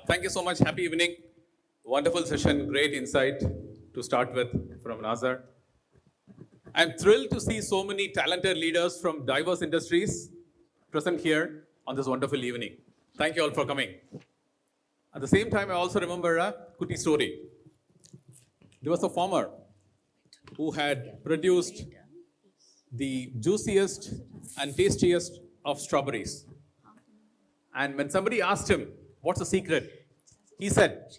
Thank you so much. Happy evening. Wonderful session. Great insight to start with from Nazar. I'm thrilled to see so many talented leaders from diverse industries present here on this wonderful evening. Thank you all for coming. At the same time, I also remember a Kuti story. There was a farmer who had produced the juiciest and tastiest of strawberries. And when somebody asked him, what's the secret? He said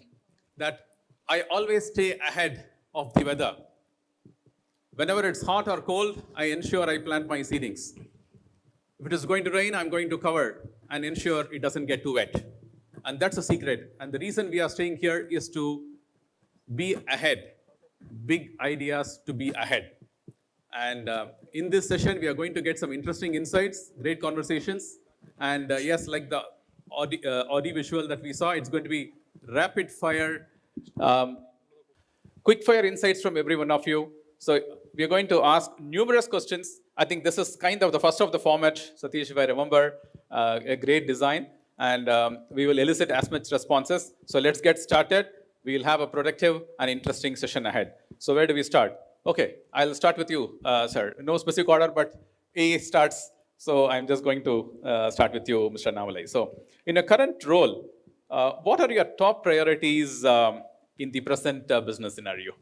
that I always stay ahead of the weather. Whenever it's hot or cold, I ensure I plant my seedlings. If it is going to rain, I'm going to cover and ensure it doesn't get too wet. And that's a secret. And the reason we are staying here is to be ahead. Big ideas to be ahead. And in this session, we are going to get some interesting insights, great conversations. And yes, like the audio visual that we saw, it's going to be rapid fire, quick fire insights from every one of you. So we are going to ask numerous questions. I think this is kind of the first of the format, Satish, if I remember, a great design. And we will elicit as much responses. So let's get started. We will have a productive and interesting session ahead. So where do we start? Okay, I'll start with you, sir. No specific order, but A starts. So I'm just going to start with you, Mr. Navalai. So in a current role, what are your top priorities in the present business scenario?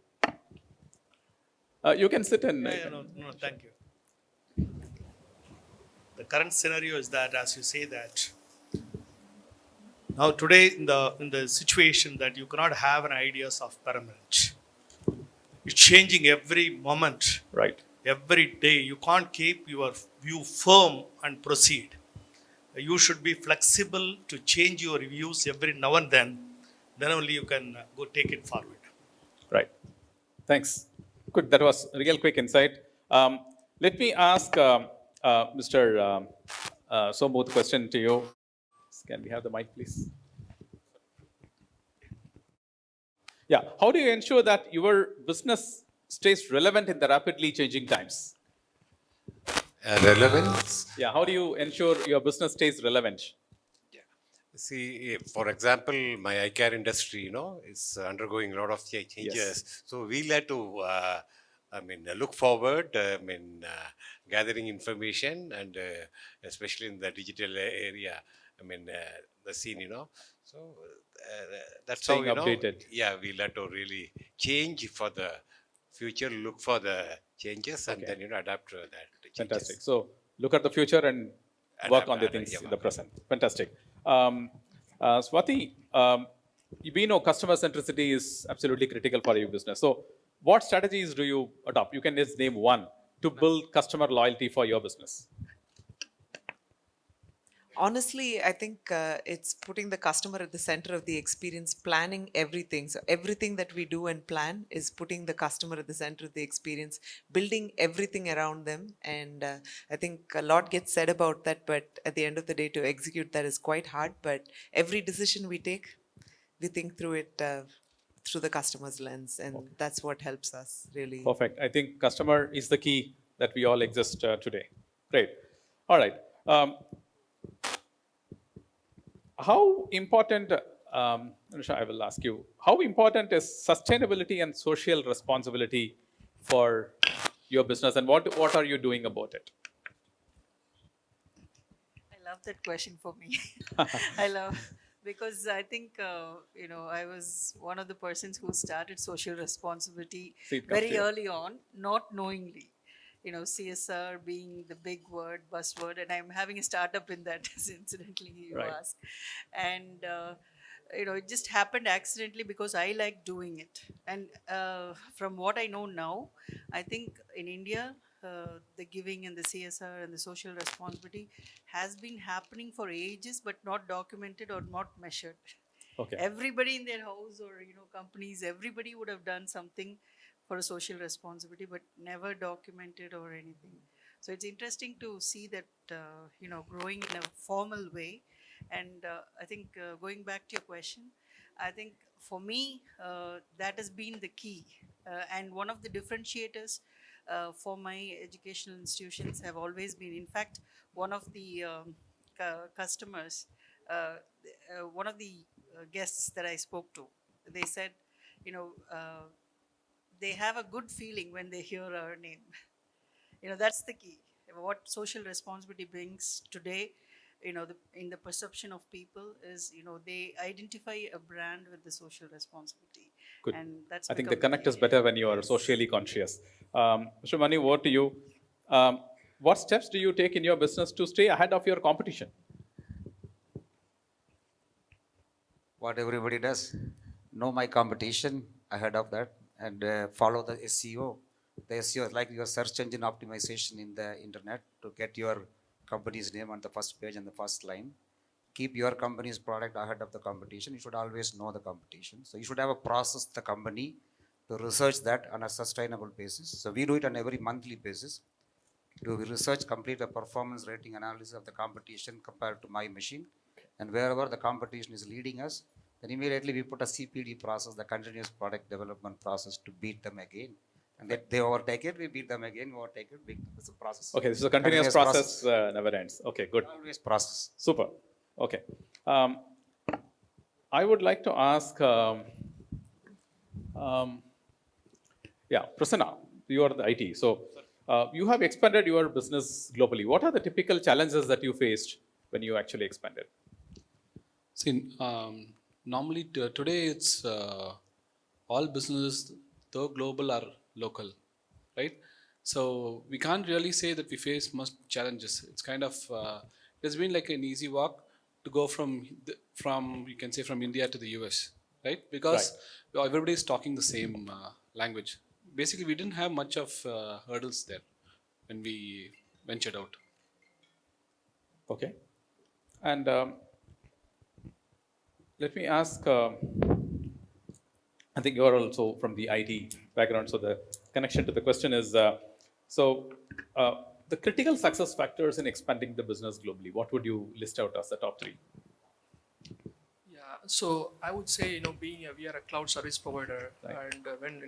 You can sit and... No, thank you. The current scenario is that, as you say that, now today in the situation that you cannot have an ideas of permanent. It's changing every moment. Right. Every day. You can't keep your view firm and proceed. You should be flexible to change your views every now and then. Then only you can go take it forward. Right. Thanks. Good. That was a real quick insight. Let me ask Mr. Somuth question to you. Can we have the mic, please? Yeah. How do you ensure that your business stays relevant in the rapidly changing times? Relevance? Yeah. How do you ensure your business stays relevant? Yeah. See, for example, my eye care industry, is undergoing a lot of changes. Yes. So we'll have to, look forward, gathering information and especially in the digital area, the scene, So that's Staying how, updated. Yeah, we'll have to really change for the future, look for the changes and then, adapt to that. Fantastic. So look at the future and work on the things in the present. Fantastic. Swati, we know customer centricity is absolutely critical for your business. So what strategies do you adopt? You can just name one to build customer loyalty for your business. Honestly, I think it's putting the customer at the center of the experience, planning everything. So everything that we do and plan is putting the customer at the center of the experience, building everything around them. And I think a lot gets said about that, but at the end of the day, to execute that is quite hard. But every decision we take, we think through it through the customer's lens. And that's what helps us really. Perfect. I think customer is the key that we all exist today. Great. All right. How important, Anusha, I will ask you, how important is sustainability and social responsibility for your business and what are you doing about it? I love that question for me. Because I think, I was one of the persons who started social responsibility very early on, not knowingly. CSR being the big word, buzzword, and I'm having a startup in that, incidentally, you ask. And, it just happened accidentally because I like doing it. And from what I know now, I think in India, the giving and the CSR and the social responsibility has been happening for ages, but not documented or not measured. Okay. Everybody in their house or, companies, everybody would have done something for a social responsibility, but never documented or anything. So it's interesting to see that, growing in a formal way. And I think going back to your question, I think for me, that has been the key. And one of the differentiators for my educational institutions have always been, in fact, one of the customers, one of the guests that I spoke to. They said, you know, they have a good feeling when they hear our name. You know, that's the key. What social responsibility brings today, you know, in the perception of people is, you know, they identify a brand with the social responsibility. Good. And that's I think the become connect is better when you are socially conscious. Mr. Mani, over to you. What steps do you take in your business to stay ahead of your competition? What everybody does, know my competition ahead of that, and follow the SEO. The SEO is like your search engine optimization in the internet to get your company's name on the first page and the first line. Keep your company's product ahead of the competition. You should always know the competition. So you should have a process, the company, to research that on a sustainable basis. So we do it on every monthly basis. Do we research, complete a performance rating analysis of the competition compared to my machine, and wherever the competition is leading us, then immediately we put a CPD process, the continuous product development process, to beat them again. And if they overtake it, we beat them again, we overtake it, it's a process. Okay, this is a continuous process, never ends. Okay, good. Always process. Super. Okay. I would like to ask, Prasanna, you are the IT. So you have expanded your business globally. What are the typical challenges that you faced when you actually expanded? See, normally today it's all businesses, though global, are local, right? So we can't really say that we face much challenges. It's kind of it's been like an easy walk to go from you can say from India to the US, right? Because everybody is talking the same language. Basically, we didn't have much of hurdles there when we ventured out. Okay. And let me ask, I think you are also from the IT background, so the connection to the question is, the critical success factors in expanding the business globally, what would you list out as the top three? Yeah, so I would say, we are a cloud service provider, Right. and when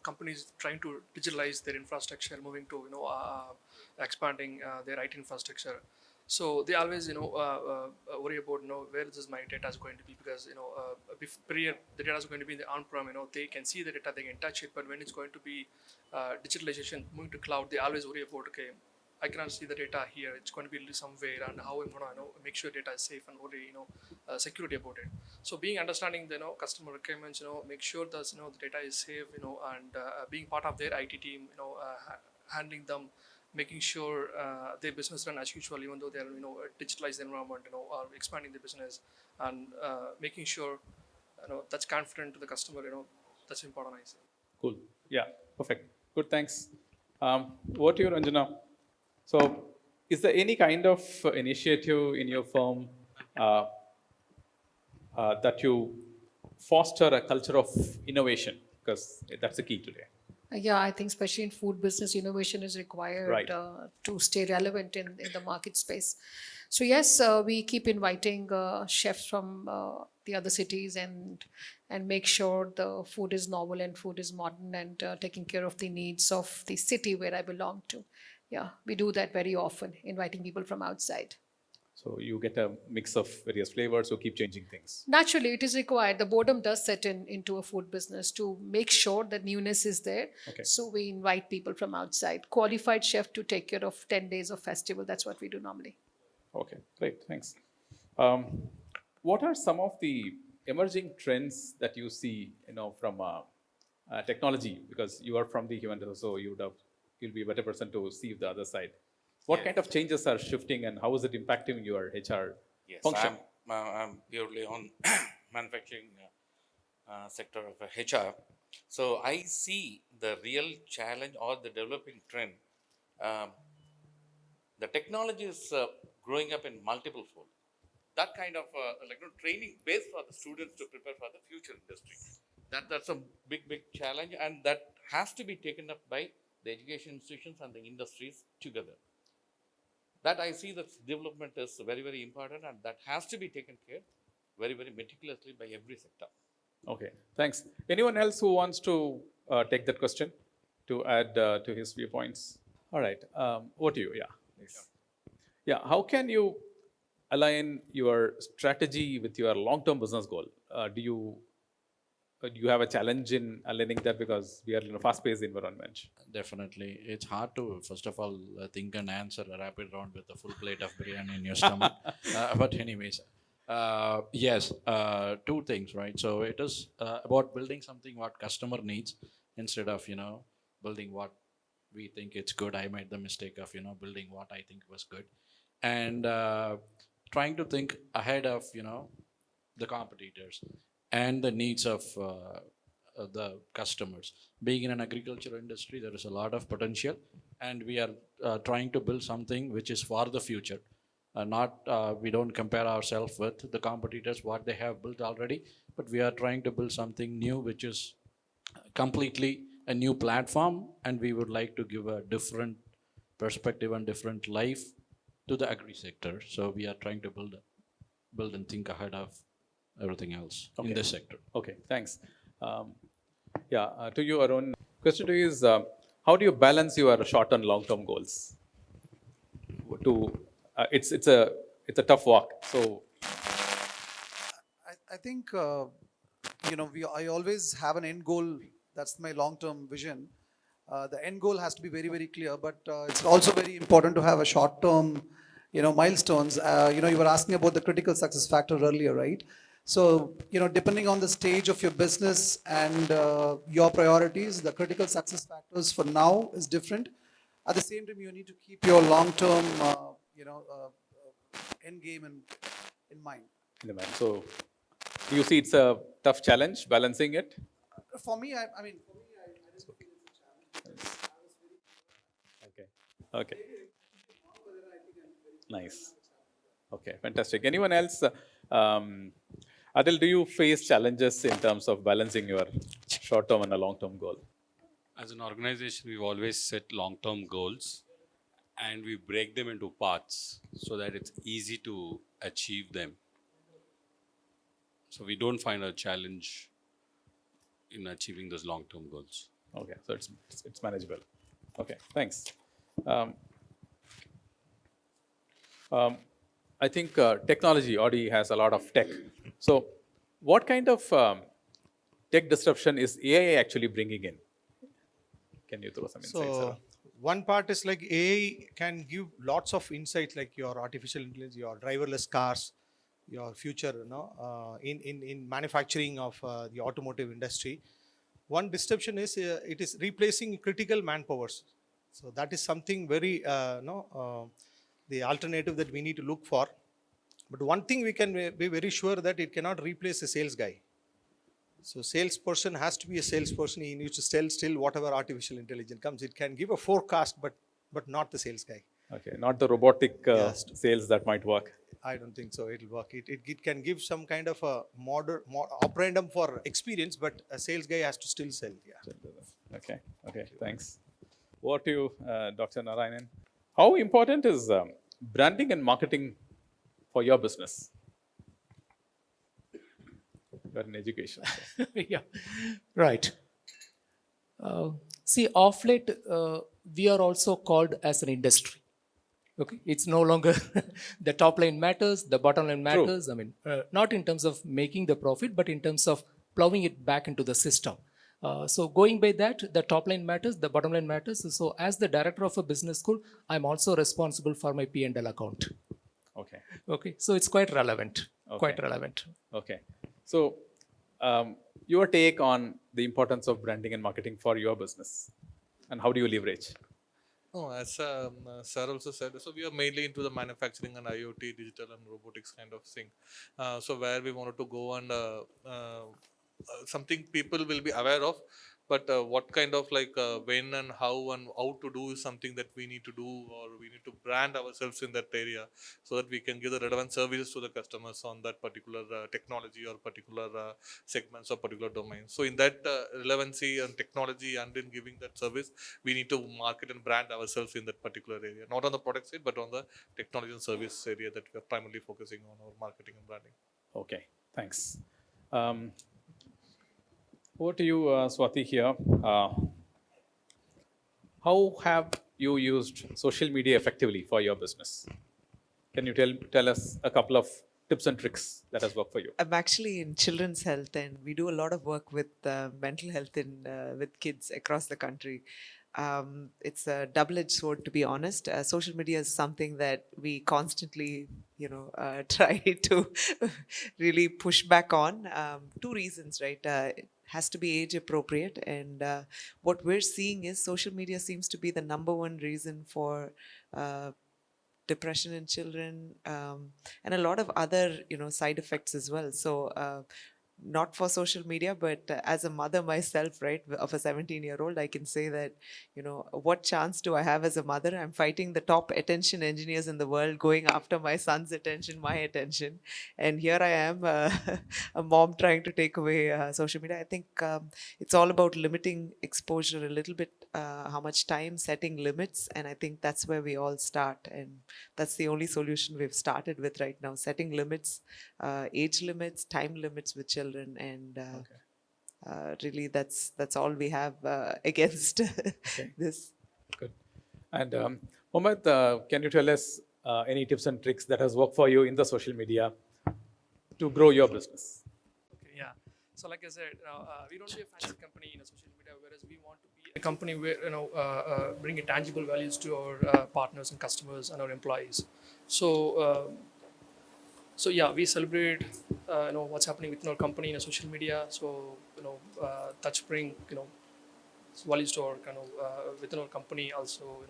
companies trying to digitalize their infrastructure, moving to expanding their IT infrastructure, so they always worry about where this my data is going to be, because prior the data is going to be in the on-prem, they can see the data, they can touch it, but when it's going to be digitalization, moving to cloud, they always worry about, okay, I cannot see the data here, it's going to be somewhere, and how I'm going to make sure data is safe and worry security about it. So being understanding the customer requirements, make sure that the data is safe, and being part of their IT team, handling them, making sure their business run as usual, even though they're digitalized environment, or expanding the business, and making sure that's confident to the customer, that's important, I say. Cool. Yeah, perfect. Good, thanks. What to you, Ranjana? So, is there any kind of initiative in your firm that you foster a culture of innovation? Because that's the key today. Yeah, I think especially in food business, innovation is required Right. to stay relevant in the market space. So yes, we keep inviting chefs from the other cities and make sure the food is novel and food is modern and taking care of the needs of the city where I belong to. Yeah, we do that very often, inviting people from outside. So you get a mix of various flavors, so keep changing things. Naturally, it is required. The boredom does set into a food business to make sure that newness is there. Okay. So we invite people from outside, qualified chef to take care of 10 days of festival. That's what we do normally. Okay, great, thanks. What are some of the emerging trends that you see, from technology? Because you are from the human resource, so you'll be a better person to see the other side. What Yes. kind of changes are shifting, and how is it impacting your HR Yes, function? I'm purely on manufacturing sector of HR. So I see the real challenge or the developing trend. The technology is growing up in multiple fold. That kind of training base for the students to prepare for the future industry. That's a big challenge, and that has to be taken up by the education institutions and the industries together. That I see that development is very important, and that has to be taken care very meticulously by every sector. Okay, thanks. Anyone else who wants to take that question to add to his viewpoints? All right, over to you. Yeah, please. Yeah, how can you align your strategy with your long-term business goal? do you have a challenge in learning that because we are in a fast-paced environment? Definitely. It's hard to, first of all, think and answer a rapid round with a full plate of biryani in your stomach. But anyways, yes, two things, right? So it is about building something what customer needs instead of, building what we think it's good. I made the mistake of, building what I think was good. And trying to think ahead of, the competitors and the needs of the customers. Being in an agriculture industry, there is a lot of potential, and we are trying to build something which is for the future. Not we don't compare ourselves with the competitors what they have built already, but we are trying to build something new which is completely a new platform, and we would like to give a different perspective and different life to the agri sector. So we are trying to build and think ahead of everything else in this sector. Okay, thanks. To you, Arun. Question to you is, how do you balance your short and long-term goals? It's a tough walk. So I think I always have an end goal. That's my long-term vision. The end goal has to be very, very clear, but it's also very important to have a short-term, milestones. You were asking about the critical success factor earlier, right? So, depending on the stage of your business and your priorities, the critical success factors for now is different. At the same time, you need to keep your long-term, end game in mind. So, do you see it's a tough challenge balancing it? For me, I didn't feel it's a challenge. Okay. Nice. Okay, fantastic. Anyone else? Adil, do you face challenges in terms of balancing your short-term and a long-term goal? As an organization, we've always set long-term goals and we break them into parts so that it's easy to achieve them. So we don't find a challenge in achieving those long-term goals. Okay, so it's manageable. Okay, thanks. I think technology already has a lot of tech. So what kind of tech disruption is AI actually bringing in? Can you throw some insights around? One part is like AI can give lots of insights, like your artificial intelligence, your driverless cars, your future, in manufacturing of the automotive industry. One disruption is it is replacing critical manpowers. So that is something very, the alternative that we need to look for. But one thing we can be very sure that it cannot replace a sales guy. So salesperson has to be a salesperson. He needs to sell still whatever artificial intelligence comes. It can give a forecast, but not the sales guy. Okay, not the robotic sales that might work. I don't think so. It'll work. It can give some kind of a operandum for experience, but a sales guy has to still sell. Yeah. Okay. Thanks. Over to you, Dr. Narayanan. How important is branding and marketing for your business? You're in education. So. Yeah, right. See, of late, we are also called as an industry. Okay, it's no longer the top line matters, the bottom line matters. True. I mean, not in terms of making the profit, but in terms of plowing it back into the system. So going by that, the top line matters, the bottom line matters. So as the director of a business school, I'm also responsible for my P&L account. Okay. So it's quite relevant. Okay. So your take on the importance of branding and marketing for your business, and how do you leverage? No, as Sir also said, so we are mainly into the manufacturing and IoT, digital and robotics kind of thing. So where we wanted to go and something people will be aware of, but what kind of like when and how to do is something that we need to do, or we need to brand ourselves in that area so that we can give the relevant services to the customers on that particular technology or particular segments or particular domains. So in that relevancy and technology and in giving that service, we need to market and brand ourselves in that particular area, not on the product side, but on the technology and service area that we are primarily focusing on our marketing and branding. Okay, thanks. Over to you, Swati here. How have you used social media effectively for your business? Can you tell us a couple of tips and tricks that has worked for you? I'm actually in children's health, and we do a lot of work with mental health in with kids across the country. It's a double-edged sword, to be honest. Social media is something that we constantly, try to really push back on. Two reasons, right? It has to be age appropriate, and what we're seeing is social media seems to be the number one reason for depression in children, and a lot of other side effects as well. So not for social media, but as a mother myself, right, of a 17-year-old, I can say that, what chance do I have as a mother? I'm fighting the top attention engineers in the world, going after my son's attention, my attention. And here I am, a mom trying to take away social media. I think it's all about limiting exposure a little bit, how much time, setting limits. And I think that's where we all start. And that's the only solution we've started with right now, setting limits, age limits, time limits with children. And really that's all we have against this. Good. And Mohammed, can you tell us any tips and tricks that has worked for you in the social media to grow your business? Okay, yeah. So like I said, we don't be a fancy company in a social media, whereas we want to be a company where bring tangible values to our partners and customers and our employees. So yeah, we celebrate what's happening within our company in a social media. So touch bring values to our within our company, also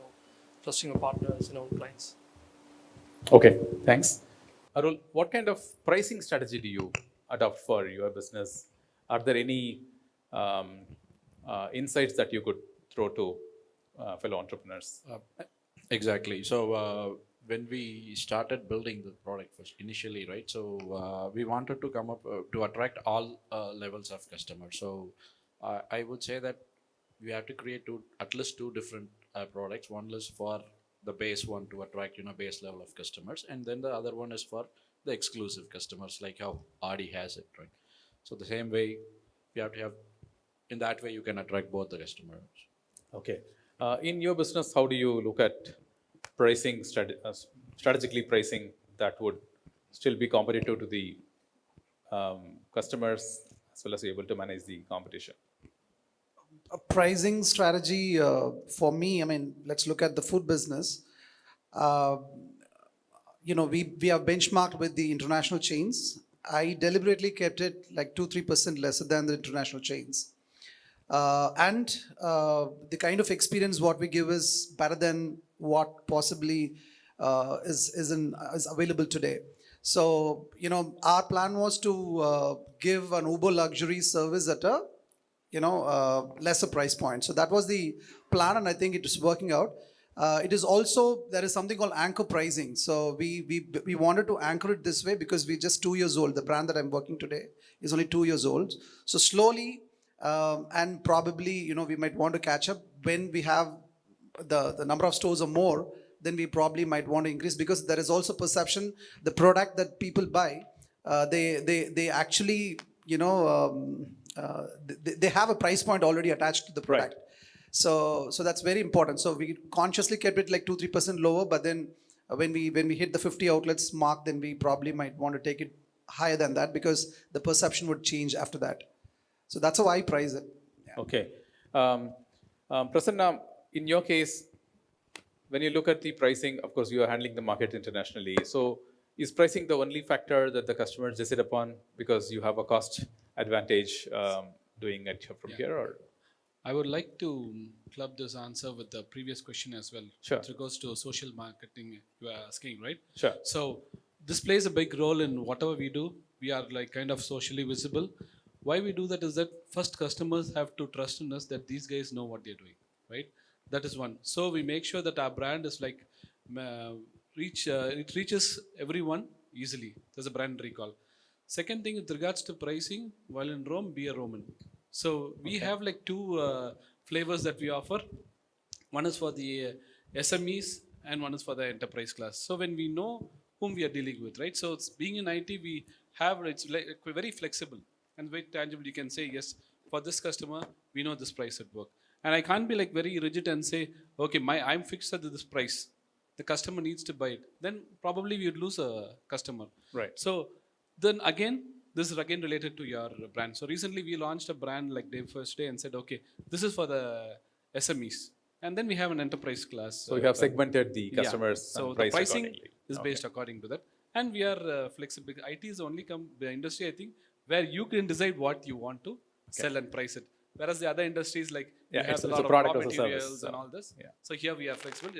trusting our partners and our clients. Okay, thanks. Arul, what kind of pricing strategy do you adopt for your business? Are there any insights that you could throw to fellow entrepreneurs? Exactly. So when we started building the product first initially, right? So we wanted to come up to attract all levels of customers. So I would say that we have to create at least two different products. One is for the base one to attract base level of customers, and then the other one is for the exclusive customers, like how Aadi has it, right? So the same way we have to have, in that way you can attract both the customers. Okay. In your business, how do you look at pricing, strategically pricing that would still be competitive to the customers, as well as able to manage the competition? A pricing strategy for me, I mean, let's look at the food business. We have benchmarked with the international chains. I deliberately kept it like 2-3% lesser than the international chains. And the kind of experience what we give is better than what possibly is available today. So, our plan was to give an Uber luxury service at a lesser price point. So that was the plan, and I think it is working out. It is also, there is something called anchor pricing. So we wanted to anchor it this way because we're just 2 years old. The brand that I'm working today is only 2 years old. So slowly, and probably, we might want to catch up when we have the number of stores or more, then we probably might want to increase, because there is also perception, the product that people buy, they actually, they have a price point already attached to the product. Right. So that's very important. So we consciously kept it like 2-3% lower, but then when we hit the 50 outlets mark, then we probably might want to take it higher than that, because the perception would change after that. So that's how I price it. Yeah. Okay. Prasanna, in your case, when you look at the pricing, of course, you are handling the market internationally. So is pricing the only factor that the customers decide upon because you have a cost advantage doing it from here? Or I would like to club this answer with the previous question as well. Sure. With regards to social marketing, you are asking, right? Sure. So this plays a big role in whatever we do. We are like kind of socially visible. Why we do that is that first customers have to trust in us that these guys know what they're doing, right? That is one. So we make sure that our brand is like it reaches everyone easily. There's a brand recall. Second thing, with regards to pricing, while in Rome, be a Roman. So we have like two flavors that we offer. One is for the SMEs and one is for the enterprise class. So when we know whom we are dealing with, right? So it's being in IT, we have, it's like very flexible and very tangible. You can say, yes, for this customer, we know this price at work. And I can't be like very rigid and say, okay, I'm fixed at this price. the customer needs to buy it, then probably we would lose a customer. Right. So then again, this is again related to your brand. So recently we launched a brand like Day First Day and said, okay, this is for the SMEs. And then we have an enterprise class. So you have segmented the customers So and the priced pricing accordingly. is based according to that. And we are flexible. IT is only the industry, I think, where you can decide what you want to sell and price it. Whereas the other industries, like you have it's a a lot of product raw as a service, materials and all this. So here we are flexible.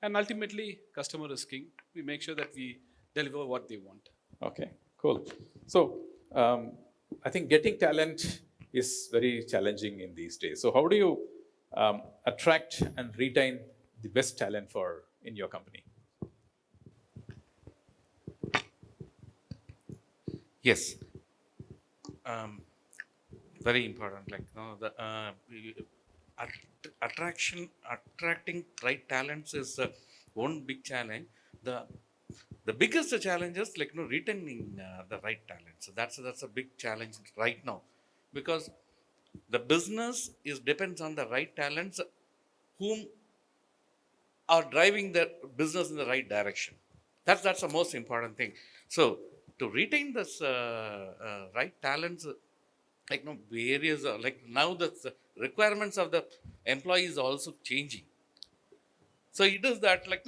And ultimately, customer is king. We make sure that we deliver what they want. Okay, cool. So I think getting talent is very challenging in these days. So how do you attract and retain the best talent in your company? Yes. Very important. Like attracting right talents is one big challenge. The biggest challenge is like retaining the right talents. So that's a big challenge right now, because the business depends on the right talents whom are driving the business in the right direction. That's the most important thing. So to retain this right talents, like various like now the requirements of the employee is also changing. So it is that like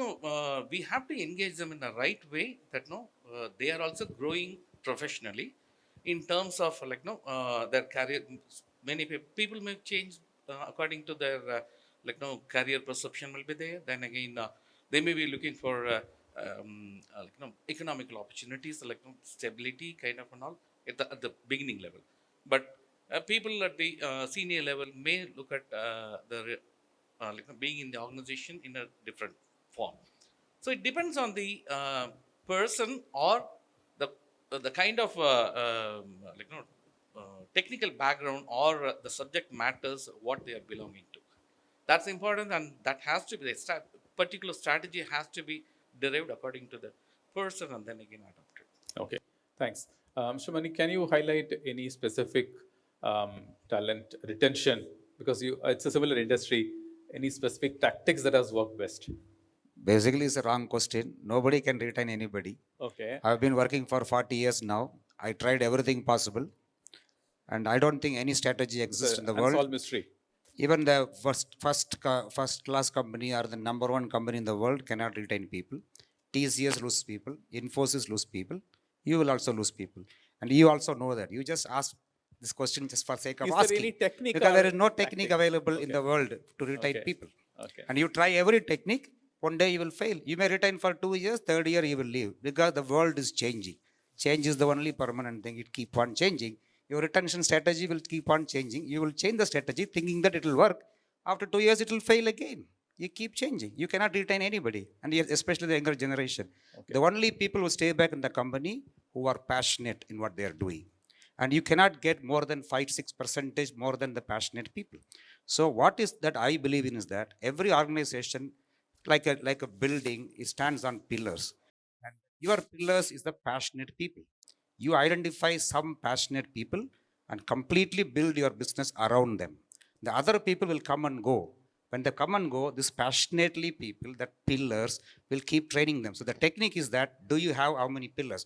we have to engage them in the right way, that they are also growing professionally in terms of like their career. Many people may change according to their career perception will be there. Then again they may be looking for economical opportunities, like stability kind of and all at the beginning level. But people at the senior level may look at being in the organization in a different form. So it depends on the person or the kind of technical background or the subject matters what they are belonging to. That's important, and that has to be the particular strategy has to be derived according to the person and then again adopted. Okay, thanks. Shumani, can you highlight any specific talent retention? Because it's a similar industry. Any specific tactics that has worked best? Basically, it's a wrong question. Nobody can retain anybody. Okay. I've been working for 40 years now. I tried everything possible. And I don't think any strategy exists in the world. Unsolved mystery. Even the first class company or the number one company in the world cannot retain people. TCS lose people. Infosys lose people. You will also lose people. And you also know that. You just ask this question just for sake of asking. Is there any technique? Because there is no technique available in the world to retain people. Okay. And you try every technique, one day you will fail. You may retain for 2 years, third year you will leave. Because the world is changing. Change is the only permanent thing. It keeps on changing. Your retention strategy will keep on changing. You will change the strategy thinking that it will work. After 2 years, it will fail again. You keep changing. You cannot retain anybody, and especially the younger generation. Okay. The only people who stay back in the company who are passionate in what they are doing. And you cannot get more than 5-6% more than the passionate people. So what is that I believe in is that every organization, like a building, it stands on pillars. And your pillars is the passionate people. You identify some passionate people and completely build your business around them. The other people will come and go. When they come and go, this passionately people, that pillars, will keep training them. So the technique is that, do you have how many pillars?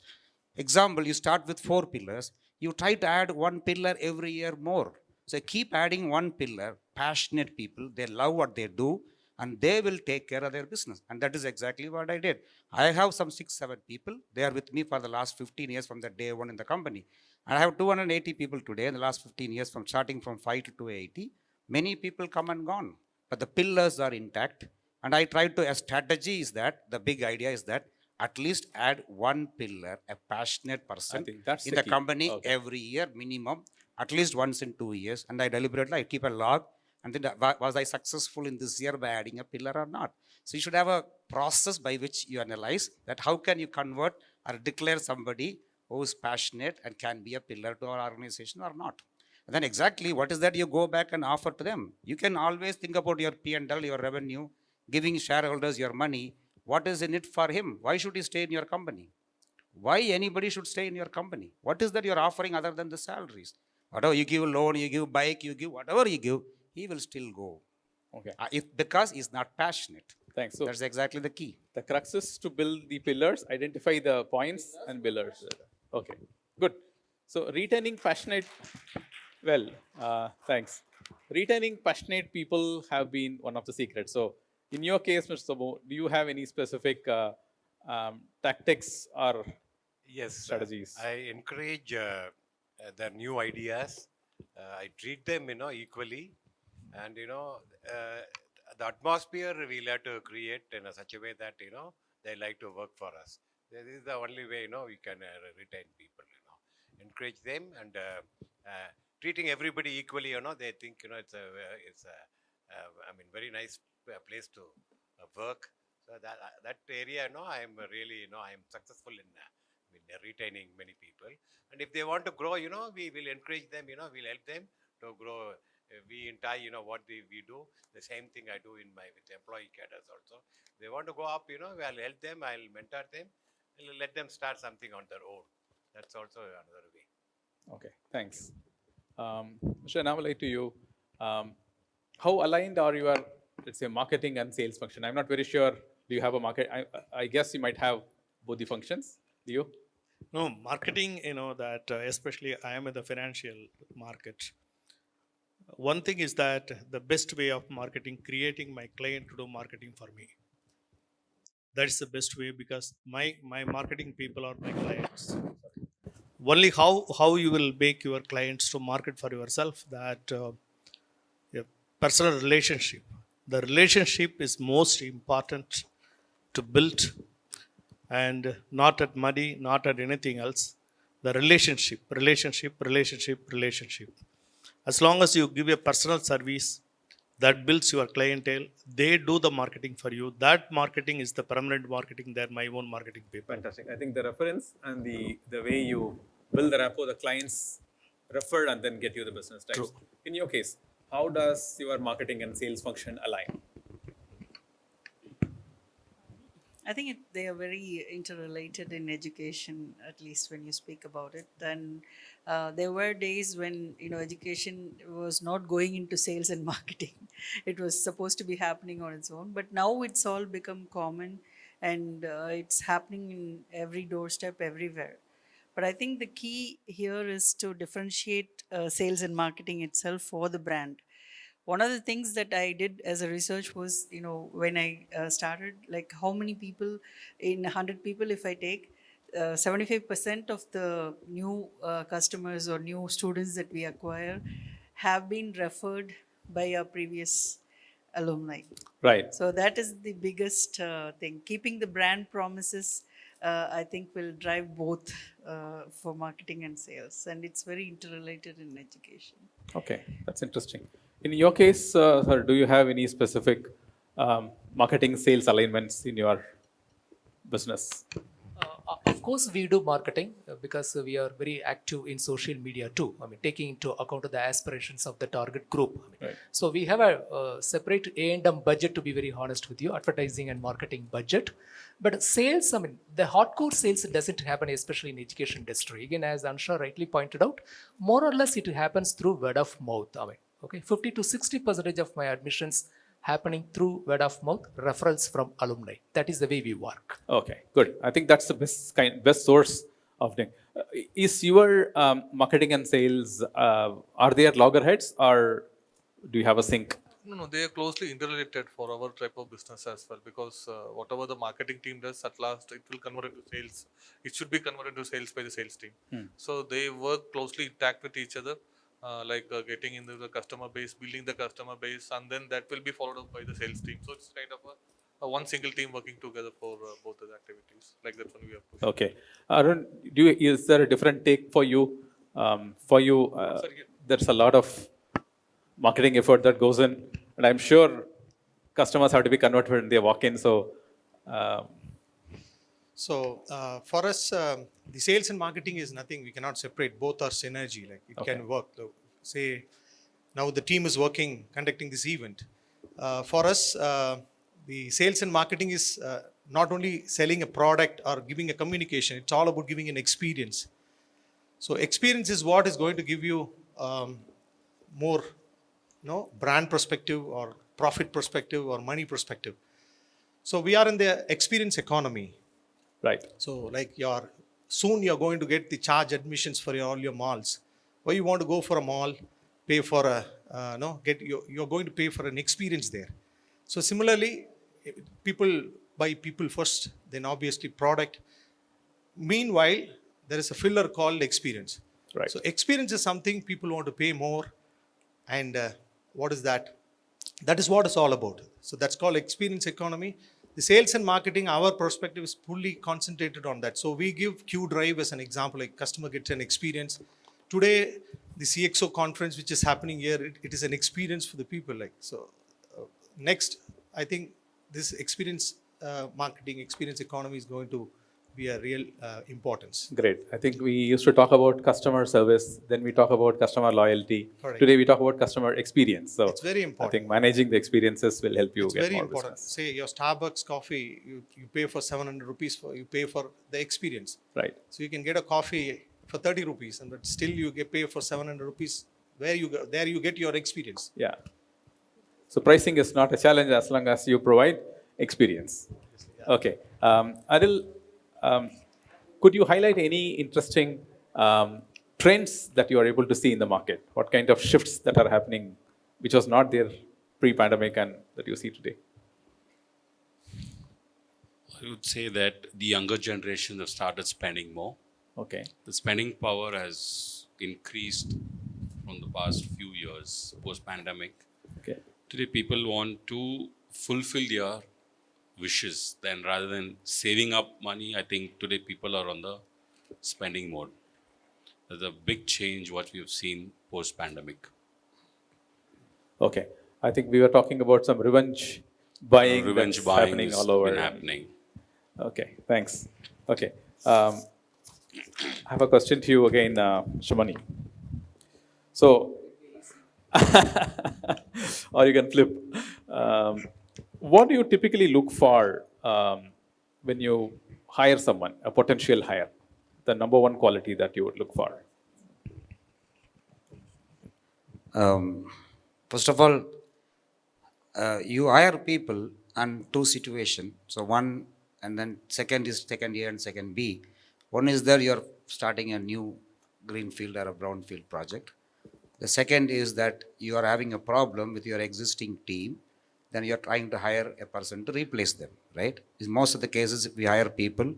Example, you start with 4 pillars. You try to add 1 pillar every year more. So keep adding 1 pillar, passionate people, they love what they do, and they will take care of their business. And that is exactly what I did. I have some 6-7 people. They are with me for the last 15 years from the day one in the company. And I have 280 people today in the last 15 years, from starting from 5 to 280. Many people come and gone, but the pillars are intact. And I tried to, a strategy is that, the big idea is that, at least add 1 pillar, a passionate person in the company every year minimum, at least once in 2 years. And I deliberately, I keep a log. And then was I successful in this year by adding a pillar or not? So you should have a process by which you analyze that how can you convert or declare somebody who is passionate and can be a pillar to our organization or not. And then exactly what is that you go back and offer to them. You can always think about your P&L, your revenue, giving shareholders your money. What is in it for him? Why should he stay in your company? Why anybody should stay in your company? What is that you're offering other than the salaries? Whatever you give loan, you give bike, you give whatever you give, he will still go. Okay. Because he's not passionate. Thanks. So That's exactly the key. the crux is to build the pillars, identify the points and pillars. Okay, good. So retaining passionate, well, thanks. Retaining passionate people have been one of the secrets. So in your case, Mr. Sobo, do you have any specific tactics or Yes, strategies? I encourage the new ideas. I treat them, equally, and the atmosphere we'll have to create in such a way that they like to work for us. This is the only way we can retain people. Encourage them and treating everybody equally. They think I mean, very nice place to work. So that area, I am really, I am successful in retaining many people. And if they want to grow, we will encourage them, we'll help them to grow. We in TIE, what we do, the same thing I do with employee cadres also. They want to go up, I'll help them, I'll mentor them, I'll let them start something on their own. That's also another way. Okay, thanks. Mr. Annamalai, to you, how aligned are your, let's say, marketing and sales function? I'm not very sure. Do you have a market? I guess you might have both the functions. Do you? No, marketing, that especially I am in the financial market. One thing is that the best way of marketing, creating my client to do marketing for me. That is the best way, because my marketing people are my clients. Only how you will make your clients to market for yourself, that a personal relationship. The relationship is most important to build, and not at money, not at anything else. The relationship. As long as you give a personal service that builds your clientele, they do the marketing for you. That marketing is the permanent marketing. They're my own marketing people. Fantastic. I think the reference and the way you build the rapport, the clients refer and then get you the business types. True. In your case, how does your marketing and sales function align? I think they are very interrelated in education, at least when you speak about it. And there were days when education was not going into sales and marketing. It was supposed to be happening on its own. But now it's all become common, and it's happening in every doorstep, everywhere. But I think the key here is to differentiate sales and marketing itself for the brand. One of the things that I did as a research was, when I started, like how many people in 100 people, if I take 75% of the new customers or new students that we acquire have been referred by our previous alumni. Right. So that is the biggest thing. Keeping the brand promises, I think, will drive both for marketing and sales. And it's very interrelated in education. Okay, that's interesting. In your case, sir, do you have any specific marketing sales alignments in your business? Of course, we do marketing because we are very active in social media too. I mean, taking into account the aspirations of the target group. Right. So we have a separate A&M budget, to be very honest with you, advertising and marketing budget. But sales, I mean, the hardcore sales doesn't happen, especially in education industry. Again, as Ansha rightly pointed out, more or less it happens through word of mouth. I mean, okay, 50 to 60% of my admissions happening through word of mouth, referrals from alumni. That is the way we work. Okay, good. I think that's the best source of thing. Is your marketing and sales, are they at loggerheads or do you have a sync? No, they are closely interrelated for our type of business as well, because whatever the marketing team does, at last it will convert into sales. It should be converted into sales by the sales team. So they work closely intact with each other. Getting into the customer base, building the customer base, and then that will be followed up by the sales team. So it's kind of a one single team working together for both the activities. Like that's what we have pushed. Okay. Arun, is there a different take for you? There's a lot of marketing effort that goes in, and I'm sure customers have to be converted when they walk in. So for us, the sales and marketing is nothing. We cannot separate. Both are synergy. Like it can work. Say now the team is working, conducting this event. For us, the sales and marketing is not only selling a product or giving a communication. It's all about giving an experience. So experience is what is going to give you more, brand perspective or profit perspective or money perspective. So we are in the experience economy. Right. So like soon you're going to get the charge admissions for all your malls. Why you want to go for a mall, pay for you're going to pay for an experience there. So similarly, people buy people first, then obviously product. Meanwhile, there is a filler called experience. Right. So experience is something people want to pay more. And what is that? That is what it's all about. So that's called experience economy. The sales and marketing, our perspective is fully concentrated on that. So we give Q Drive as an example, like customer gets an experience. Today, the CXO conference, which is happening here, it is an experience for the people. Like so, next, I think this experience marketing, experience economy is going to be a real importance. Great. I think we used to talk about customer service, then we talk about customer loyalty. Correct. Today we talk about customer experience. So It's very important. I think managing the experiences will help you It's get very more important. business. Say your Starbucks coffee, you pay for 700 rupees you pay for the experience. Right. So you can get a coffee for 30 rupees, and but still you get pay for 700 rupees. There you get your experience. Yeah. So pricing is not a challenge as long as you provide experience. Okay. Adil, could you highlight any interesting trends that you are able to see in the market? What kind of shifts that are happening, which was not there pre-pandemic and that you see today? I would say that the younger generation have started spending more. Okay. The spending power has increased from the past few years post-pandemic. Okay. Today, people want to fulfill their wishes. Then, rather than saving up money, I think today people are on the spending mode. There's a big change what we've seen post-pandemic. Okay. I think we were talking about some revenge buying. Revenge that's buying happening has all over. been happening. Okay. Thanks. Okay. I have a question to you again, Shamani. So, or you can flip. What do you typically look for when you hire someone, a potential hire? The number one quality that you would look for? First of all, you hire people on two situations. So one, and then second is second A and second B. One is that you're starting a new greenfield or a brownfield project. The second is that you are having a problem with your existing team, then you're trying to hire a person to replace them, right? In most of the cases, we hire people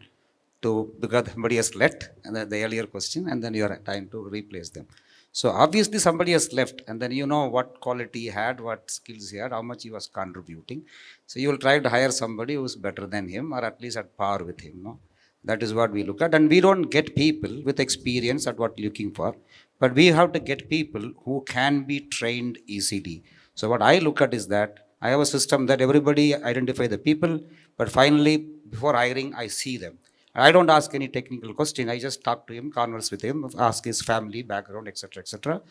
because somebody has left, and the earlier question, and then you are trying to replace them. So obviously somebody has left, and then you know what quality he had, what skills he had, how much he was contributing. So you will try to hire somebody who is better than him, or at least at par with him. No? That is what we look at. And we don't get people with experience at what we're looking for, but we have to get people who can be trained easily. So what I look at is that I have a system that everybody identify the people, but finally, before hiring, I see them. I don't ask any technical question. I just talk to him, converse with him, ask his family background, etc., etc.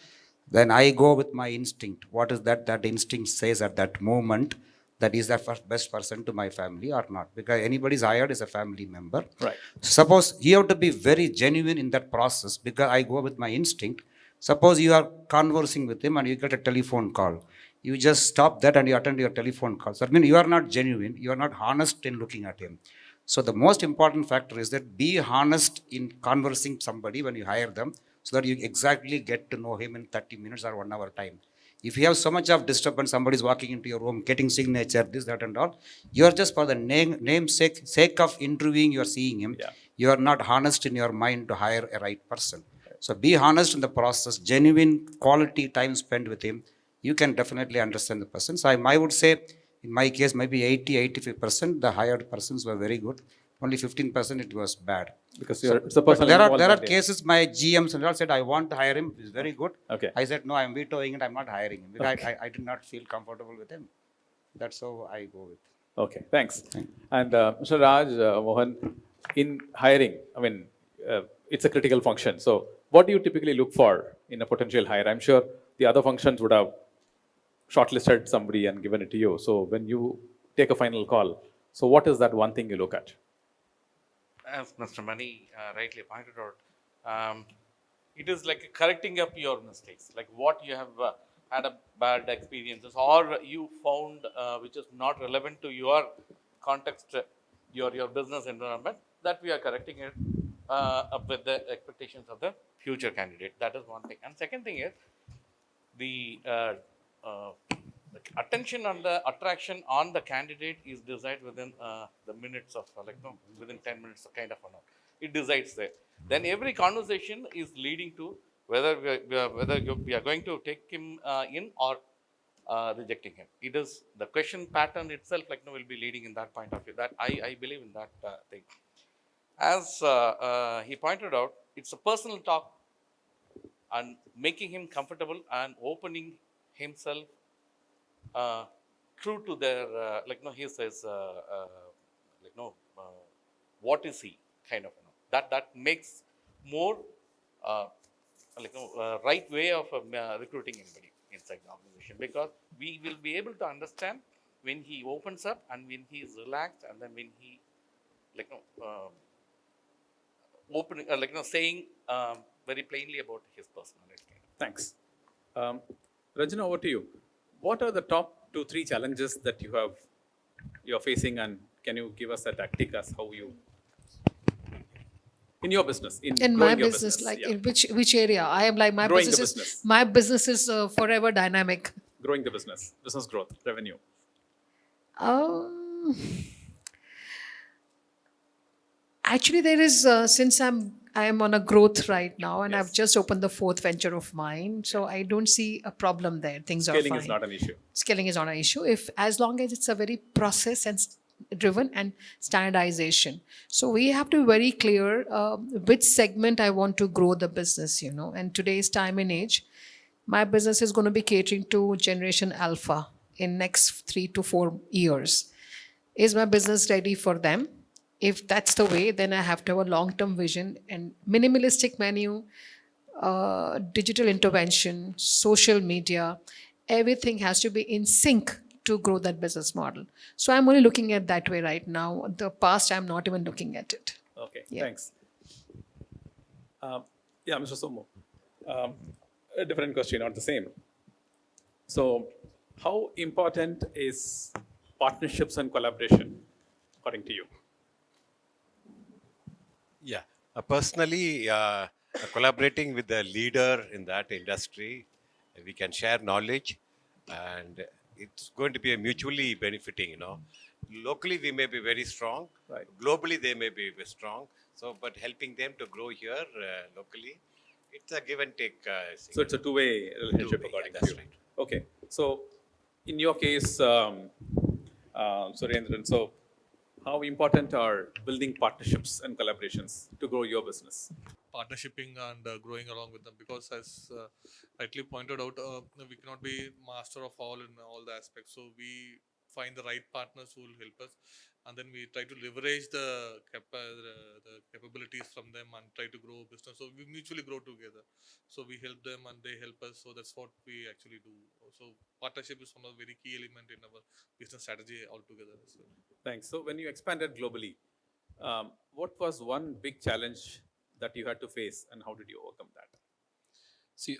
Then I go with my instinct. What is that instinct says at that moment? That is the best person to my family or not? Because anybody's hired is a family member. Right. Suppose you have to be very genuine in that process because I go with my instinct. Suppose you are conversing with him and you get a telephone call. You just stop that and you attend your telephone call. So I mean, you are not genuine. You are not honest in looking at him. So the most important factor is that be honest in conversing somebody when you hire them so that you exactly get to know him in 30 minutes or 1 hour time. If you have so much of disturbance, somebody is walking into your room, getting signature, this, that, and all, you are just for the sake of interviewing, you are seeing him. Yeah. You are not honest in your mind to hire a right person. So be honest in the process, genuine quality time spent with him. You can definitely understand the person. So I would say, in my case, maybe 85% the hired persons were very good. Only 15% it was bad. Because it's a person. There are cases my GMs and all said, I want to hire him. He's very good. Okay. I said, no, I'm vetoing it. I'm not hiring him. Because I did not feel comfortable with him. That's how I go with. Okay, thanks. And Mr. Raj, Mohan, in hiring, I mean, it's a critical function. So what do you typically look for in a potential hire? I'm sure the other functions would have shortlisted somebody and given it to you. So when you take a final call, so what is that one thing you look at? As Mr. Mani rightly pointed out, it is like correcting up your mistakes, like what you have had a bad experiences or you found which is not relevant to your context your business environment, that we are correcting it up with the expectations of the future candidate. That is one thing. And second thing is the attention and the attraction on the candidate is decided within the minutes of within 10 minutes kind of or not. It decides there. Then every conversation is leading to whether we are going to take him in or rejecting him. It is the question pattern itself will be leading in that point of view. That I believe in that thing. As he pointed out, it's a personal talk and making him comfortable and opening himself true to their he says what is he kind of that makes more right way of recruiting anybody inside the organization, because we will be able to understand when he opens up and when he is relaxed, and then when he opening saying very plainly about his personality. Thanks. Rajana, over to you. What are the top 2-3 challenges that you're facing, and can you give us a tactic as how you in your business in my business, like in which area? I am like Growing the business. my business is forever dynamic. Growing the business growth, revenue. Actually, there is since I am on a growth right now, and Yes. I've just opened the 4th venture of mine, so I don't see a problem there. Things are Scaling fine. is not an issue. Scaling is not an issue as long as it's a very process and driven and standardization. So we have to be very clear which segment I want to grow the business, and today's time and age, my business is going to be catering to generation alpha in next 3 to 4 years. Is my business ready for them? If that's the way, then I have to have a long-term vision and minimalistic menu, digital intervention, social media, everything has to be in sync to grow that business model. So I'm only looking at that way right now. The past, I'm not even looking at it. Okay, Yeah. thanks. Mr. Somo. A different question, not the same. So, how important is partnerships and collaboration, according to you? Yeah, personally, collaborating with the leader in that industry, we can share knowledge, and it's going to be a mutually benefiting. Locally we may be very strong, right? Globally they may be very strong. So, but helping them to grow here locally, it's a give and take. So it's a two-way relationship, according to you. Right. Okay. So, in your case, Surendran, so how important are building partnerships and collaborations to grow your business? Partnershiping and growing along with them, because as rightly pointed out, we cannot be master of all in all the aspects. So we find the right partners who will help us, and then we try to leverage the capabilities from them and try to grow business. So we mutually grow together. So we help them and they help us. So that's what we actually do. So partnership is one of the very key element in our business strategy altogether. So. Thanks. So when you expanded globally, what was one big challenge that you had to face, and how did you overcome that? See,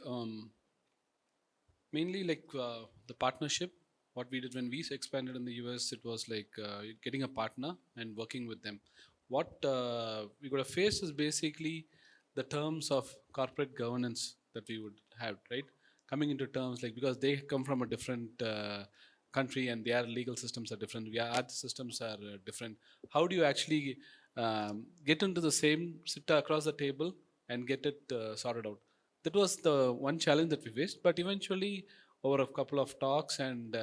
mainly like the partnership. What we did when we expanded in the US, it was like getting a partner and working with them. What we got to face is basically the terms of corporate governance that we would have, right? Coming into terms like, because they come from a different country and their legal systems are different, our systems are different. How do you actually get into the same, sit across the table and get it sorted out? That was the one challenge that we faced, but eventually over a couple of talks and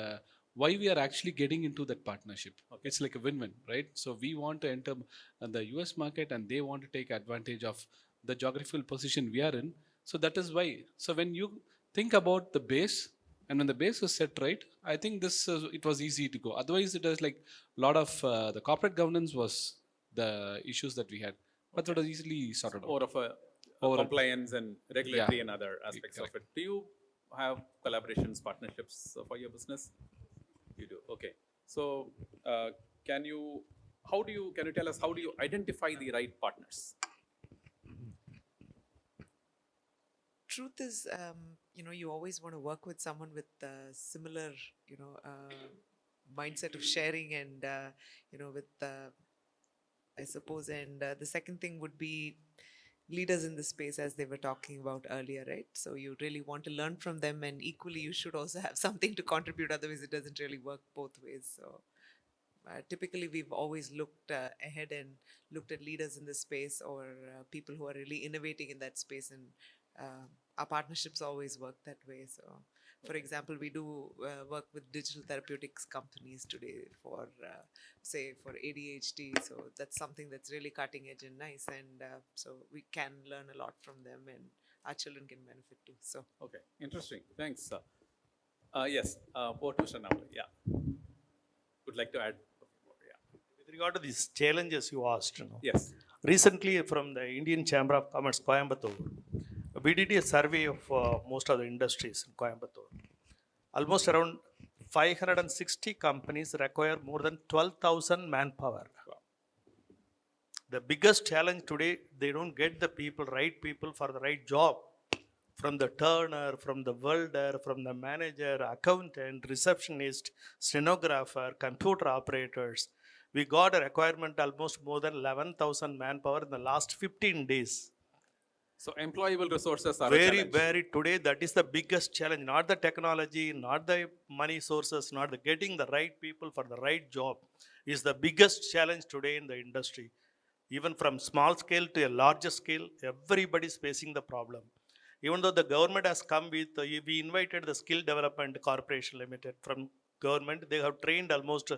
why we are actually getting into that partnership. Okay. It's like a win-win, right? So we want to enter the US market and they want to take advantage of the geographical position we are in. So that is why. So when you think about the base, and when the base is set right, I think this it was easy to go. Otherwise, it was like a lot of the corporate governance was the issues that we had, but it was easily sorted out. More of a compliance and regulatory and other aspects of it. Do you have collaborations, partnerships for your business? You do. Okay. So, can you tell us how do you identify the right partners? Truth is, you always want to work with someone with similar, mindset of sharing and with I suppose. And the second thing would be leaders in the space, as they were talking about earlier, right? So you really want to learn from them, and equally you should also have something to contribute, otherwise it doesn't really work both ways. So typically we've always looked ahead and looked at leaders in the space, or people who are really innovating in that space, and our partnerships always work that way. So for example, we do work with digital therapeutics companies today for say for ADHD, so that's something that's really cutting edge and nice, and so we can learn a lot from them, and our children can benefit too. So Okay, interesting. Thanks. Yes, over to Shanam. Yeah. Would like to add. With regard to these challenges you asked, Yes. recently from the Indian Chamber of Commerce, Coimbatore, we did a survey of most of the industries in Coimbatore. Almost around 560 companies require more than 12,000 manpower. Wow. The biggest challenge today, they don't get the right people for the right job. From the turner, from the welder, from the manager, accountant, receptionist, stenographer, computer operators. We got a requirement almost more than 11,000 manpower in the last 15 days. So employable resources are very today that is the biggest challenge, not the technology, not the money sources, not the getting the right people for the right job is the biggest challenge today in the industry. Even from small scale to a larger scale, everybody is facing the problem. Even though the government has come with, we invited the Skill Development Corporation Limited from government. They have trained almost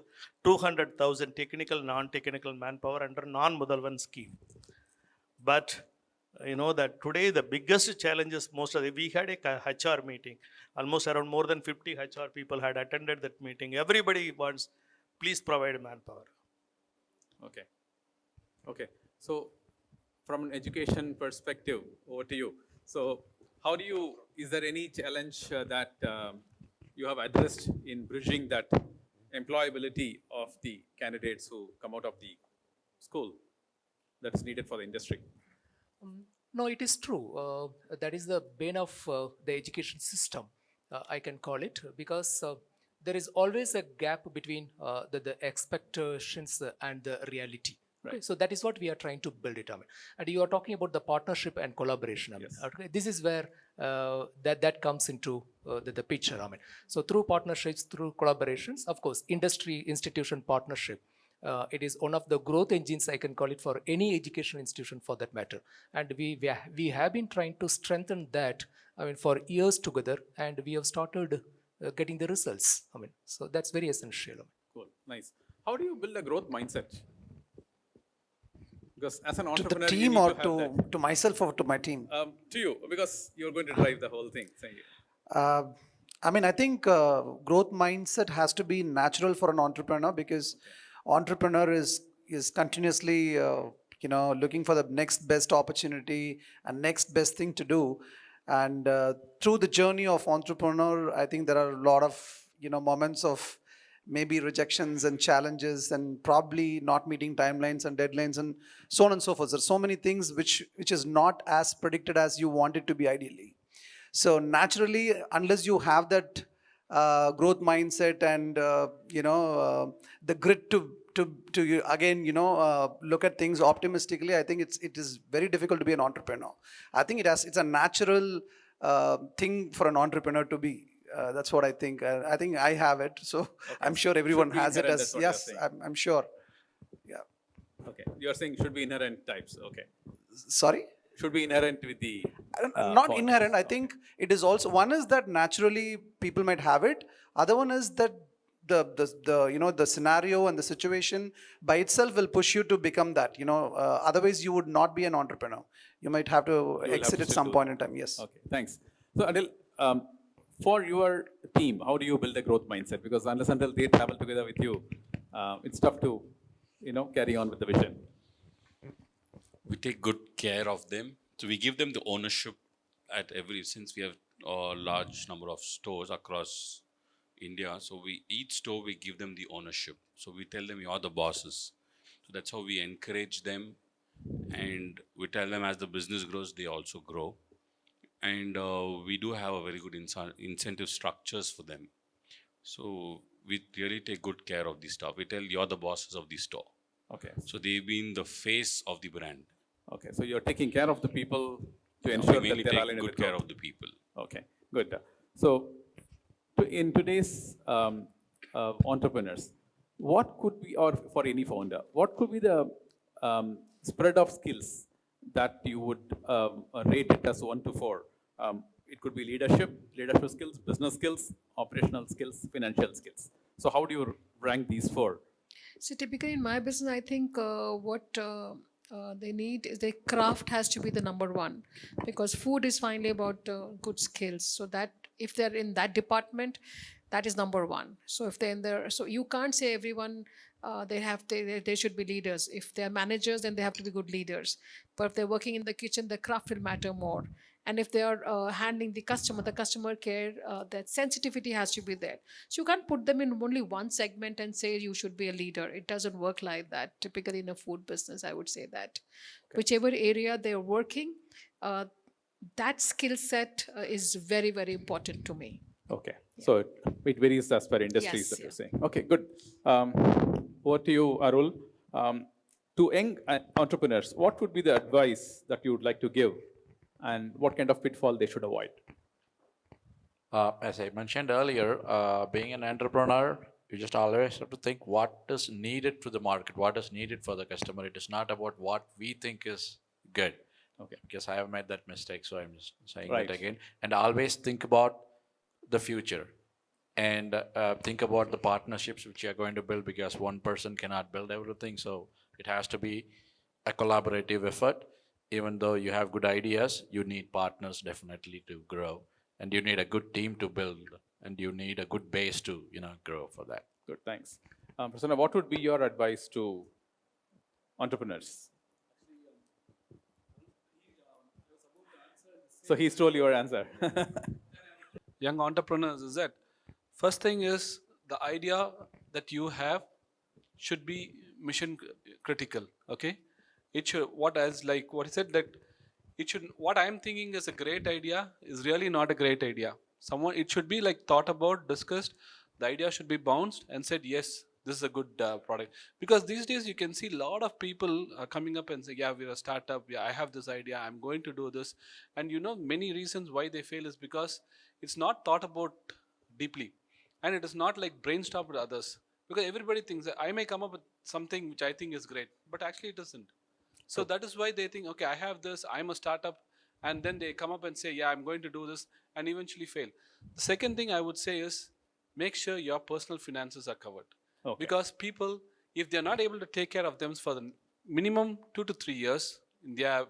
200,000 technical, non-technical manpower under non-Mudalvan scheme. But you know that today the biggest challenges, we had a HR meeting. Almost around more than 50 HR people had attended that meeting. Everybody wants, please provide manpower. Okay. Okay. So from an education perspective, over to you. So how do you, is there any challenge that you have addressed in bridging that employability of the candidates who come out of the school that's needed for the industry? No, it is true. That is the bane of the education system, I can call it, because there is always a gap between the expectations and the reality. Right. Okay, so that is what we are trying to build it. I mean, and you are talking about the partnership and collaboration. I mean, Yes. okay, this is where that comes into the picture. I mean, so through partnerships, through collaborations, of course, industry institution partnership. It is one of the growth engines, I can call it, for any education institution for that matter. And we have been trying to strengthen that, I mean, for years together, and we have started getting the results. I mean, so that's very essential. Cool, nice. How do you build a growth mindset? Because as an To entrepreneur, the you team need or to have that. to myself or to my team? To you, because you're going to drive the whole thing. I mean, I think growth mindset has to be natural for an entrepreneur, because entrepreneur is continuously looking for the next best opportunity and next best thing to do. And through the journey of entrepreneur, I think there are a lot of moments of maybe rejections and challenges, and probably not meeting timelines and deadlines and so on and so forth. There's so many things which is not as predicted as you want it to be ideally. So naturally, unless you have that growth mindset and the grit to again look at things optimistically, I think it is very difficult to be an entrepreneur. I think it's a natural thing for an entrepreneur to be. That's what I think. I think I have it, so okay. I'm sure everyone has it. As yes, I'm sure. Yeah. Okay, you're saying should be inherent types. Okay. Sorry. Should be inherent with the not inherent. I think it is also, one is that naturally people might have it. Other one is that the scenario and the situation by itself will push you to become that. Otherwise you would not be an entrepreneur. You might have to exit at some point in time. Yes. Okay. Thanks. So Adil, for your team, how do you build a growth mindset? Because until they travel together with you, it's tough to carry on with the vision. We take good care of them. So we give them the ownership since we have a large number of stores across India. So each store we give them the ownership. So we tell them you're the bosses. So that's how we encourage them. And we tell them as the business grows, they also grow. And we do have a very good incentive structures for them. So we really take good care of the staff. We tell you're the bosses of the store. Okay. So they've been the face of the brand. Okay. So you're taking care of the people to We ensure that mainly they're take aligned with good the care growth. of the people. Okay. Good. So in today's entrepreneurs, what could be, or for any founder, what could be the spread of skills that you would rate it as 1 to 4? It could be leadership skills, business skills, operational skills, financial skills. So how do you rank these 4? So typically in my business, I think what they need is the craft has to be the number one, because food is finally about good skills. So that if they're in that department, that is number one. So if they're in there, so you can't say everyone they should be leaders. If they're managers, then they have to be good leaders. But if they're working in the kitchen, the craft will matter more. And if they are handling the customer care, that sensitivity has to be there. So you can't put them in only one segment and say you should be a leader. It doesn't work like that. Typically in a food business, I would say that whichever area they're working, that skill set is very, very important to me. Okay. So it varies as per industries, Yes, that yeah. you're saying. Okay, good. Over to you, Arul. To young entrepreneurs, what would be the advice that you would like to give, and what kind of pitfall they should avoid? As I mentioned earlier, being an entrepreneur, you just always have to think what is needed to the market, what is needed for the customer. It is not about what we think is good. Okay. Because I have made that mistake, so I'm just saying Right. that again. And always think about the future, and think about the partnerships which you are going to build, because one person cannot build everything. So it has to be a collaborative effort. Even though you have good ideas, you need partners definitely to grow, and you need a good team to build, and you need a good base to grow for that. Good, thanks. Prasanna, what would be your advice to entrepreneurs? So he stole your answer. Young entrepreneurs is that first thing is the idea that you have should be mission critical. Okay, it should, what as like what he said, that it should, what I'm thinking is a great idea is really not a great idea. Someone, it should be like thought about, discussed, the idea should be bounced and said, yes, this is a good product. Because these days you can see a lot of people coming up and say, yeah, we're a startup, yeah, I have this idea, I'm going to do this. And many reasons why they fail is because it's not thought about deeply, and it is not like brainstormed with others. Because everybody thinks that I may come up with something which I think is great, but actually it isn't. So that is why they think, okay, I have this, I'm a startup, and then they come up and say, yeah, I'm going to do this, and eventually fail. The second thing I would say is, make sure your personal finances are covered. Okay. Because people, if they're not able to take care of them for the minimum 2 to 3 years,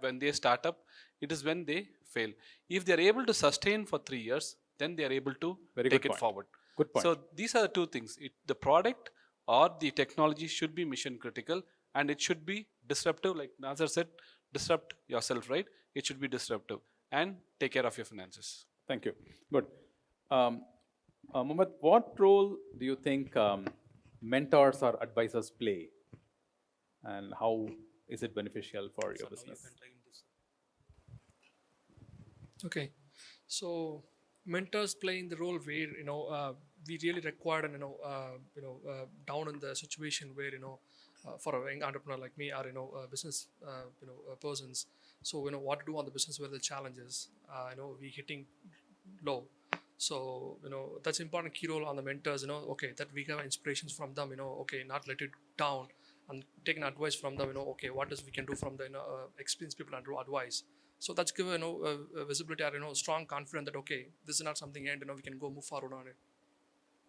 when they start up, it is when they fail. If they're able to sustain for 3 years, then they are able to take it forward. Good point. So these are the two things. The product or the technology should be mission critical, and it should be disruptive. Like Nazar said, disrupt yourself, right? It should be disruptive, and take care of your finances. Thank you. Good. Mohammed, what role do you think mentors or advisors play, and how is it beneficial for your business? Okay, so mentors play in the role where we really require and down in the situation where for a young entrepreneur like me or business persons. So what to do on the business where the challenges we hitting low. So that's important key role on the mentors. Okay, that we have inspirations from them. Okay, not let it down and taking advice from them. Okay, what is we can do from the experienced people and advice. So that's give visibility or strong confidence that okay, this is not something and we can go move forward on it.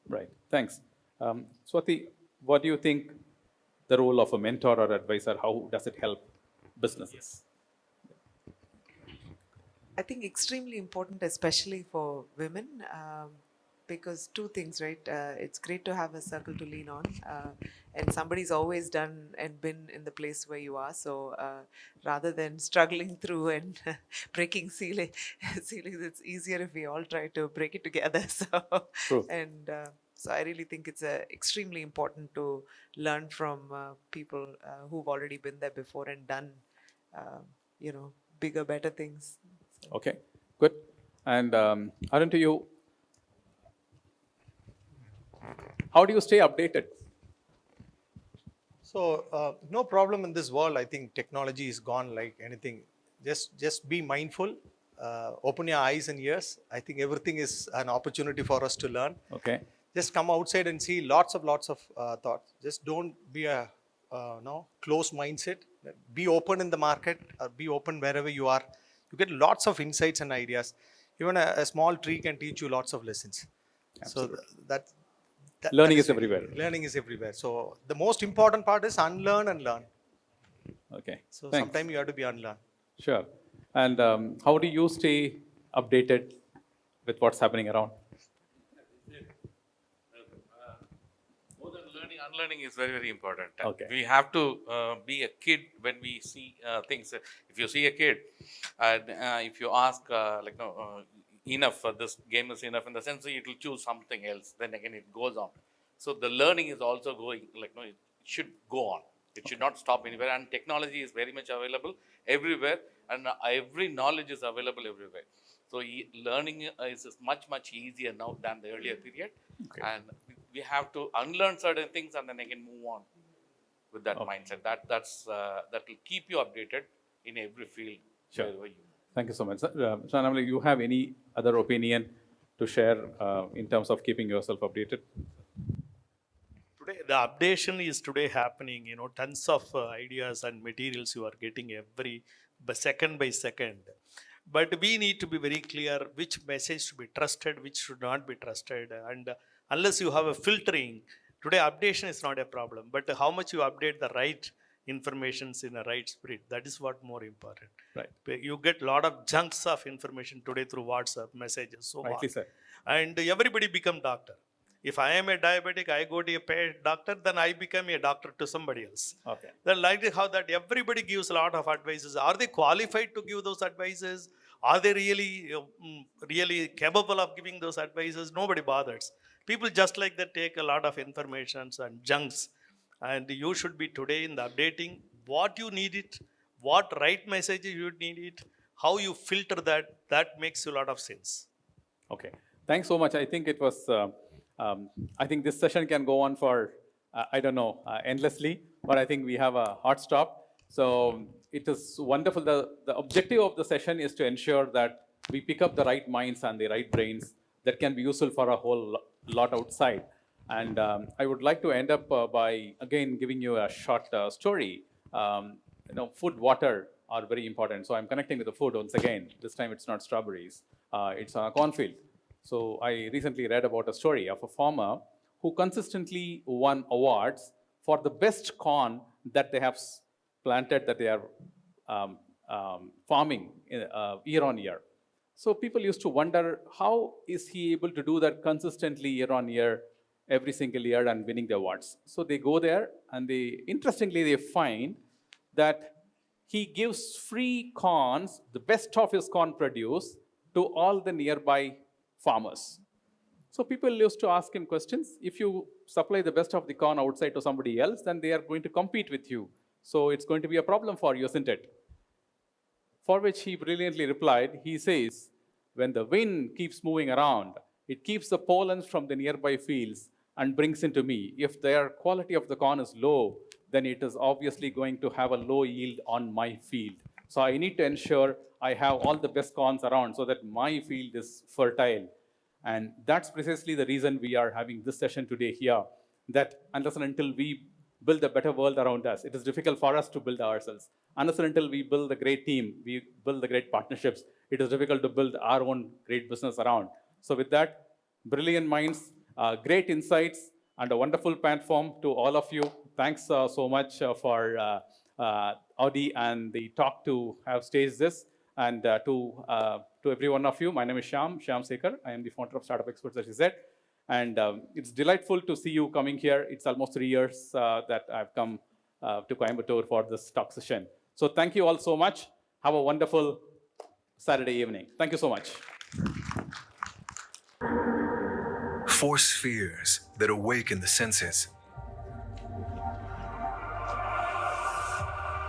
Right. Thanks. Swati, what do you think the role of a mentor or advisor? How does it help businesses? I think extremely important, especially for women, because two things, right? It's great to have a circle to lean on, and somebody's always done and been in the place where you are. So rather than struggling through and breaking ceilings, it's easier if we all try to break it together. So True. and so I really think it's extremely important to learn from people who've already been there before and done, bigger, better things. Okay, good. And Arun, to you, How do you stay updated? So no problem in this world. I think technology is gone like anything. Just be mindful. Open your eyes and ears. I think everything is an opportunity for us to learn. Okay. Just come outside and see lots of thoughts. Just don't be a closed mindset. Be open in the market. Be open wherever you are. You get lots of insights and ideas. Even a small tree can teach you lots of lessons. Absolutely. So Learning is everywhere. Learning is everywhere. So the most important part is unlearn and learn. Okay. So Thanks. sometimes you have to be unlearned. Sure. And how do you stay updated with what's happening around? More than learning, unlearning is very, very important. Okay. We have to be a kid when we see things. If you see a kid, and if you ask, enough, this game is enough, in the sense that it will choose something else, then again it goes on. So the learning is also going, it should go on. It should not stop anywhere. And technology is very much available everywhere, and every knowledge is available everywhere. So learning is much, much easier now than the earlier period. Okay. And we have to unlearn certain things and then again move on with that mindset. That will keep you updated in every field. Sure. wherever you. Thank you so much. Shanamali, you have any other opinion to share in terms of keeping yourself updated? Today, the updation is today happening. Tons of ideas and materials you are getting every second by second. But we need to be very clear which message should be trusted, which should not be trusted. And unless you have a filtering, today updation is not a problem. But how much you update the right informations in the right spirit, that is what more important. Right. You get a lot of chunks of information today through WhatsApp messages. So Rightly said. and everybody become doctor. If I am a diabetic, I go to a paid doctor, then I become a doctor to somebody else. Okay. Then like how that everybody gives a lot of advices. Are they qualified to give those advices? Are they really capable of giving those advices? Nobody bothers. People just like that take a lot of informations and junks. And you should be today in the updating what you need it, what right messages you need it, how you filter that makes a lot of sense. Okay. Thanks so much. I think it was, I think this session can go on for, endlessly, but I think we have a hard stop. So it is wonderful. The objective of the session is to ensure that we pick up the right minds and the right brains that can be useful for a whole lot outside. And I would like to end up by, again, giving you a short story. Food, water are very important. So I'm connecting with the food once again. This time it's not strawberries. It's on a cornfield. So I recently read about a story of a farmer who consistently won awards for the best corn that they have planted, that they are farming year on year. So people used to wonder, how is he able to do that consistently year on year, every single year, and winning the awards? So they go there, and interestingly, they find that he gives free corns, the best of his corn produce, to all the nearby farmers. So people used to ask him questions. If you supply the best of the corn outside to somebody else, then they are going to compete with you. So it's going to be a problem for you, isn't it? For which he brilliantly replied, he says, when the wind keeps moving around, it keeps the pollens from the nearby fields and brings into me. If their quality of the corn is low, then it is obviously going to have a low yield on my field. So I need to ensure I have all the best corns around so that my field is fertile. And that's precisely the reason we are having this session today here, that unless and until we build a better world around us, it is difficult for us to build ourselves. Unless and until we build a great team, we build the great partnerships, it is difficult to build our own great business around. So with that, brilliant minds, great insights, and a wonderful platform to all of you. Thanks so much for Audi and the talk to have staged this. And to every one of you, my name is Shyam Sekhar. I am the founder of Startup Experts, as you said. And it's delightful to see you coming here. It's almost 3 years that I've come to Coimbatore for this talk session. So thank you all so much. Have a wonderful Saturday evening. Thank you so much. 4 spheres that awaken the senses.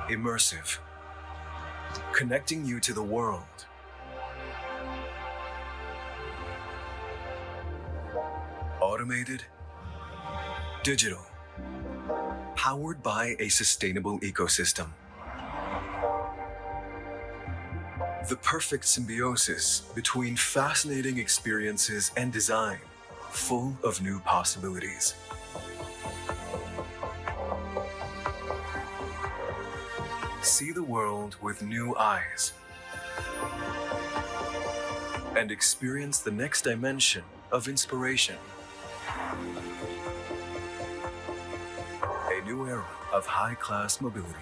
Immersive, connecting you to the world. Automated, Digital, powered by a sustainable ecosystem. The perfect symbiosis between fascinating experiences and design, full of new possibilities. See the world with new eyes and experience the next dimension of inspiration. A new era of high-class mobility.